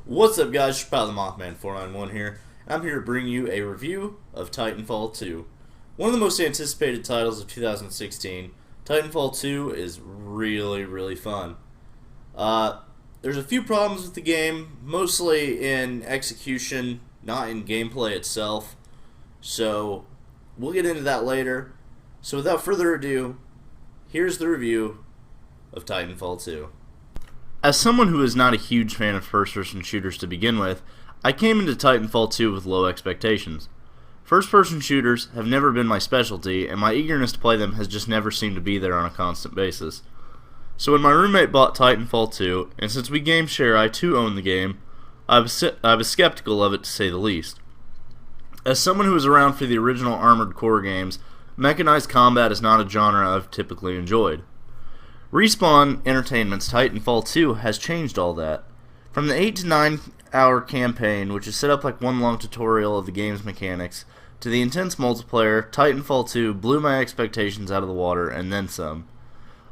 What's up, guys? Your pal the Mothman491 here, and I'm here to bring you a review of Titanfall 2. One of the most anticipated titles of 2016. Titanfall 2 is really fun. There's a few problems with the game, mostly in execution, not in gameplay itself. So, we'll get into that later. So without further ado, here's the review of Titanfall 2. As someone who is not a huge fan of first-person shooters to begin with, I came into Titanfall 2 with low expectations. First-person shooters have never been my specialty, and my eagerness to play them has just never seemed to be there on a constant basis. So when my roommate bought Titanfall 2, and since we game share I too own the game, I was skeptical of it to say the least. As someone who was around for the original Armored Core games, mechanized combat is not a genre I've typically enjoyed. Respawn Entertainment's Titanfall 2 has changed all that. From the 8 to 9 hour campaign, which is set up like one long tutorial of the game's mechanics, to the intense multiplayer, Titanfall 2 blew my expectations out of the water and then some.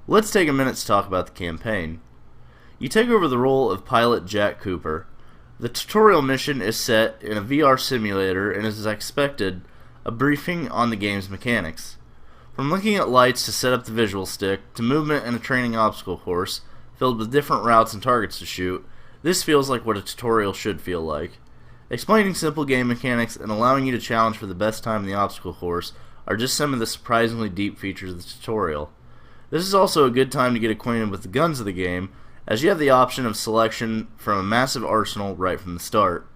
Let's take a minute to talk about the campaign. You take over the role of pilot Jack Cooper. The tutorial mission is set in a VR simulator and is, as expected, a briefing on the game's mechanics. From looking at lights to set up the visual stick, to movement and a training obstacle course, filled with different routes and targets to shoot, this feels like what a tutorial should feel like. Explaining simple game mechanics and allowing you to challenge for the best time in the obstacle course are just some of the surprisingly deep features of the tutorial. This is also a good time to get acquainted with the guns of the game, as you have the option of selection from a massive arsenal right from the start.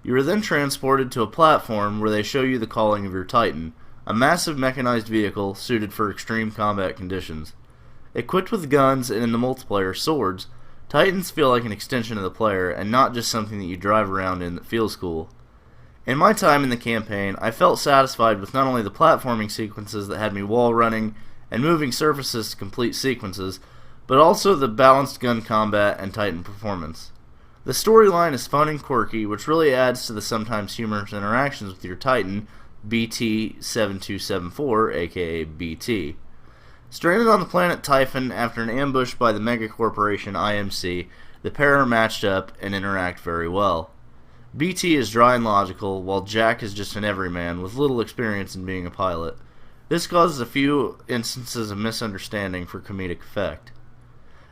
You are then transported to a platform where they show you the calling of your Titan, a massive mechanized vehicle suited for extreme combat conditions. Equipped with guns and in the multiplayer swords, Titans feel like an extension of the player and not just something that you drive around in that feels cool. In my time in the campaign, I felt satisfied with not only the platforming sequences that had me wall running and moving surfaces to complete sequences, but also the balanced gun combat and Titan performance. The storyline is fun and quirky, which really adds to the sometimes humorous interactions with your Titan, BT-7274, aka BT. Stranded on the planet Typhon after an ambush by the mega corporation IMC, the pair are matched up and interact very well. BT is dry and logical, while Jack is just an everyman with little experience in being a pilot. This causes a few instances of misunderstanding for comedic effect.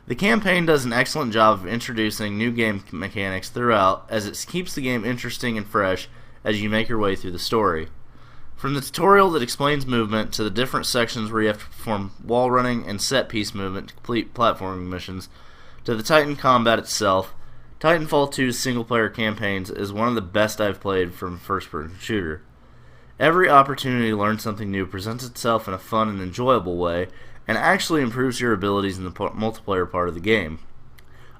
The campaign does an excellent job of introducing new game mechanics throughout, as it keeps the game interesting and fresh as you make your way through the story. From the tutorial that explains movement to the different sections where you have to perform wall running and set piece movement to complete platforming missions, to the Titan combat itself, Titanfall 2's single player campaigns is one of the best I've played from a first person shooter. Every opportunity to learn something new presents itself in a fun and enjoyable way, and actually improves your abilities in the multiplayer part of the game.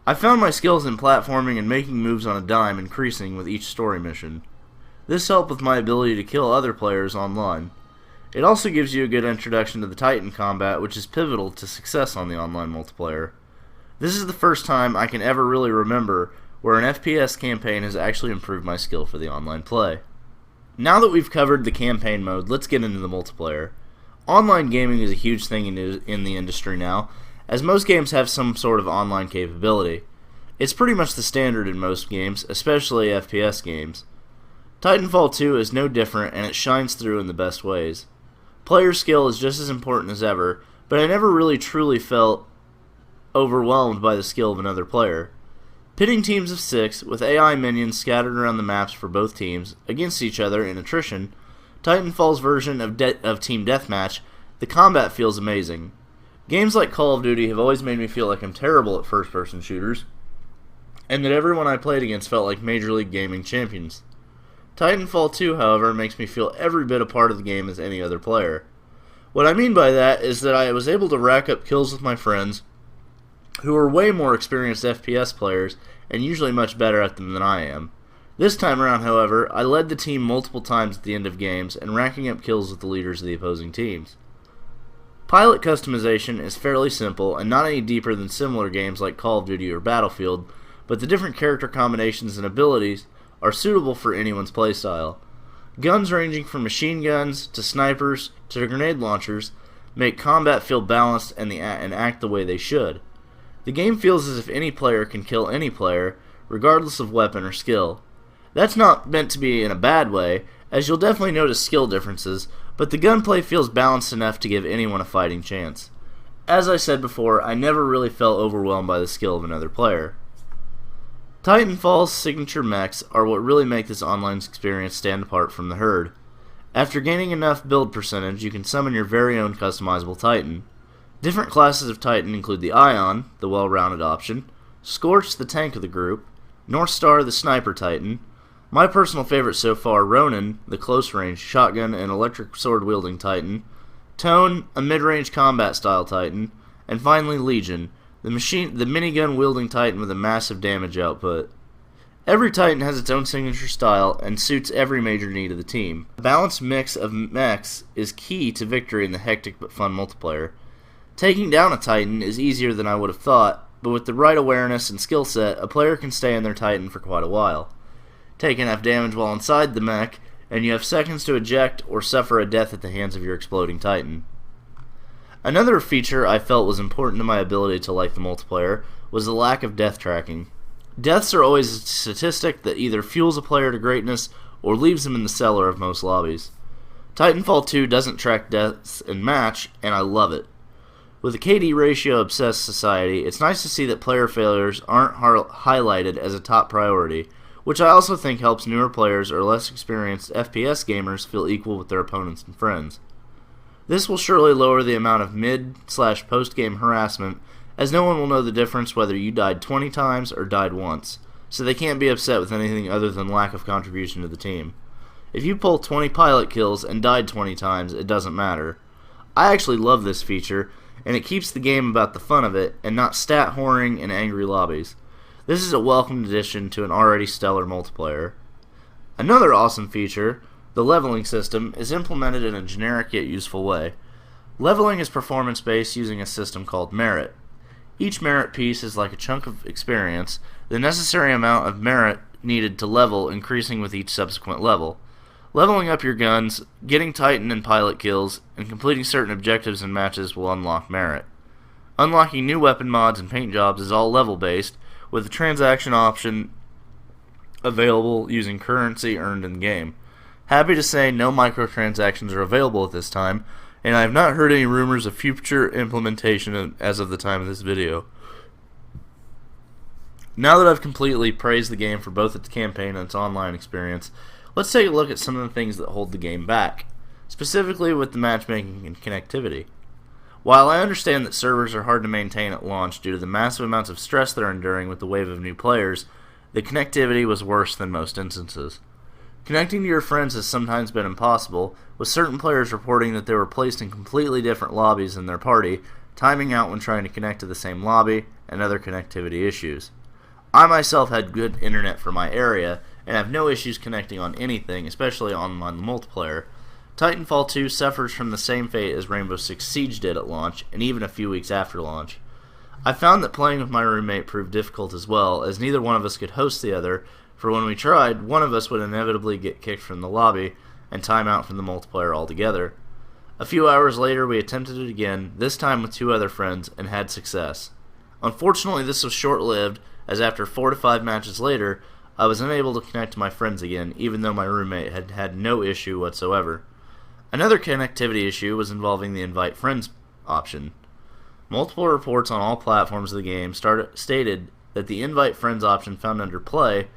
I found my skills in platforming and making moves on a dime increasing with each story mission. This helped with my ability to kill other players online. It also gives you a good introduction to the Titan combat, which is pivotal to success on the online multiplayer. This is the first time I can ever really remember where an FPS campaign has actually improved my skill for the online play. Now that we've covered the campaign mode, let's get into the multiplayer. Online gaming is a huge thing in the industry now, as most games have some sort of online capability. It's pretty much the standard in most games, especially FPS games. Titanfall 2 is no different, and it shines through in the best ways. Player skill is just as important as ever, but I never really truly felt overwhelmed by the skill of another player. Pitting teams of 6, with AI minions scattered around the maps for both teams, against each other in attrition, Titanfall's version of Team Deathmatch, the combat feels amazing. Games like Call of Duty have always made me feel like I'm terrible at first-person shooters, and that everyone I played against felt like Major League Gaming champions. Titanfall 2, however, makes me feel every bit a part of the game as any other player. What I mean by that is that I was able to rack up kills with my friends, who are way more experienced FPS players, and usually much better at them than I am. This time around, however, I led the team multiple times at the end of games, and racking up kills with the leaders of the opposing teams. Pilot customization is fairly simple, and not any deeper than similar games like Call of Duty or Battlefield, but the different character combinations and abilities are suitable for anyone's playstyle. Guns ranging from machine guns to snipers to grenade launchers make combat feel balanced and act the way they should. The game feels as if any player can kill any player, regardless of weapon or skill. That's not meant to be in a bad way, as you'll definitely notice skill differences, but the gunplay feels balanced enough to give anyone a fighting chance. As I said before, I never really felt overwhelmed by the skill of another player. Titanfall's signature mechs are what really make this online experience stand apart from the herd. After gaining enough build percentage, you can summon your very own customizable Titan. Different classes of Titan include the Ion, the well-rounded option, Scorch, the tank of the group, North Star, the sniper Titan, my personal favorite so far, Ronin, the close-range shotgun and electric sword-wielding Titan, Tone, a mid-range combat-style Titan, and finally Legion, the minigun-wielding Titan with a massive damage output. Every Titan has its own signature style and suits every major need of the team. A balanced mix of mechs is key to victory in the hectic but fun multiplayer. Taking down a Titan is easier than I would have thought, but with the right awareness and skill set, a player can stay in their Titan for quite a while. Take enough damage while inside the mech, and you have seconds to eject or suffer a death at the hands of your exploding Titan. Another feature I felt was important to my ability to like the multiplayer was the lack of death tracking. Deaths are always a statistic that either fuels a player to greatness or leaves them in the cellar of most lobbies. Titanfall 2 doesn't track deaths in match, and I love it. With a KD ratio obsessed society, it's nice to see that player failures aren't highlighted as a top priority, which I also think helps newer players or less experienced FPS gamers feel equal with their opponents and friends. This will surely lower the amount of mid/post-game harassment, as no one will know the difference whether you died 20 times or died once, so they can't be upset with anything other than lack of contribution to the team. If you pull 20 pilot kills and died 20 times, it doesn't matter. I actually love this feature, and it keeps the game about the fun of it, and not stat whoring and angry lobbies. This is a welcome addition to an already stellar multiplayer. Another awesome feature, the leveling system, is implemented in a generic yet useful way. Leveling is performance-based using a system called merit. Each merit piece is like a chunk of experience, the necessary amount of merit needed to level increasing with each subsequent level. Leveling up your guns, getting Titan and pilot kills, and completing certain objectives and matches will unlock merit. Unlocking new weapon mods and paint jobs is all level-based, with the transaction option available using currency earned in-game. Happy to say no microtransactions are available at this time, and I have not heard any rumors of future implementation as of the time of this video. Now that I've completely praised the game for both its campaign and its online experience, let's take a look at some of the things that hold the game back, specifically with the matchmaking and connectivity. While I understand that servers are hard to maintain at launch due to the massive amounts of stress they're enduring with the wave of new players, the connectivity was worse than most instances. Connecting to your friends has sometimes been impossible, with certain players reporting that they were placed in completely different lobbies in their party, timing out when trying to connect to the same lobby, and other connectivity issues. I myself had good internet for my area, and have no issues connecting on anything, especially online multiplayer. Titanfall 2 suffers from the same fate as Rainbow Six Siege did at launch, and even a few weeks after launch. I found that playing with my roommate proved difficult as well, as neither one of us could host the other, for when we tried, one of us would inevitably get kicked from the lobby, and time out from the multiplayer altogether. A few hours later we attempted it again, this time with 2 other friends, and had success. Unfortunately this was short-lived, as after 4 to 5 matches later, I was unable to connect to my friends again, even though my roommate had had no issue whatsoever. Another connectivity issue was involving the invite friends option. Multiple reports on all platforms of the game stated that the invite friends option found under play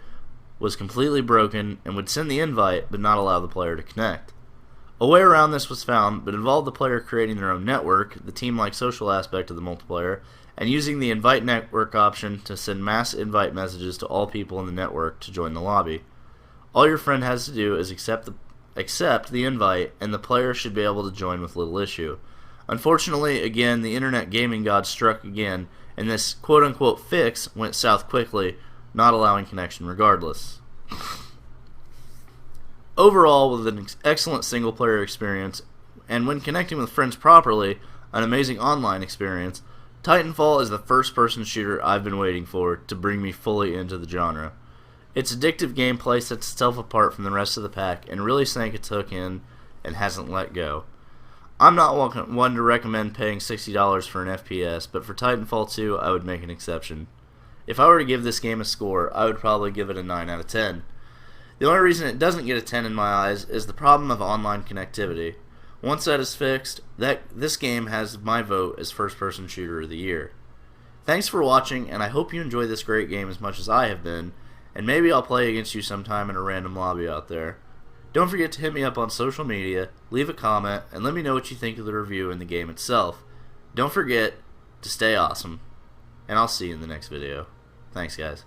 was completely broken and would send the invite but not allow the player to connect. A way around this was found, but involved the player creating their own network, the team-like social aspect of the multiplayer, and using the invite network option to send mass invite messages to all people in the network to join the lobby. All your friend has to do is accept the invite, and the player should be able to join with little issue. Unfortunately, again, the internet gaming god struck again, and this quote-unquote fix went south quickly, not allowing connection regardless. Overall, with an excellent single-player experience, and when connecting with friends properly, an amazing online experience, Titanfall is the first-person shooter I've been waiting for to bring me fully into the genre. Its addictive gameplay sets itself apart from the rest of the pack and really sank its hook in and hasn't let go. I'm not one to recommend paying $60 for an FPS, but for Titanfall 2 I would make an exception. If I were to give this game a score, I would probably give it a 9 out of 10. The only reason it doesn't get a 10 in my eyes is the problem of online connectivity. Once that is fixed, this game has my vote as first-person shooter of the year. Thanks for watching, and I hope you enjoy this great game as much as I have been, and maybe I'll play against you sometime in a random lobby out there. Don't forget to hit me up on social media, leave a comment, and let me know what you think of the review and the game itself. Don't forget to stay awesome, and I'll see you in the next video. Thanks, guys.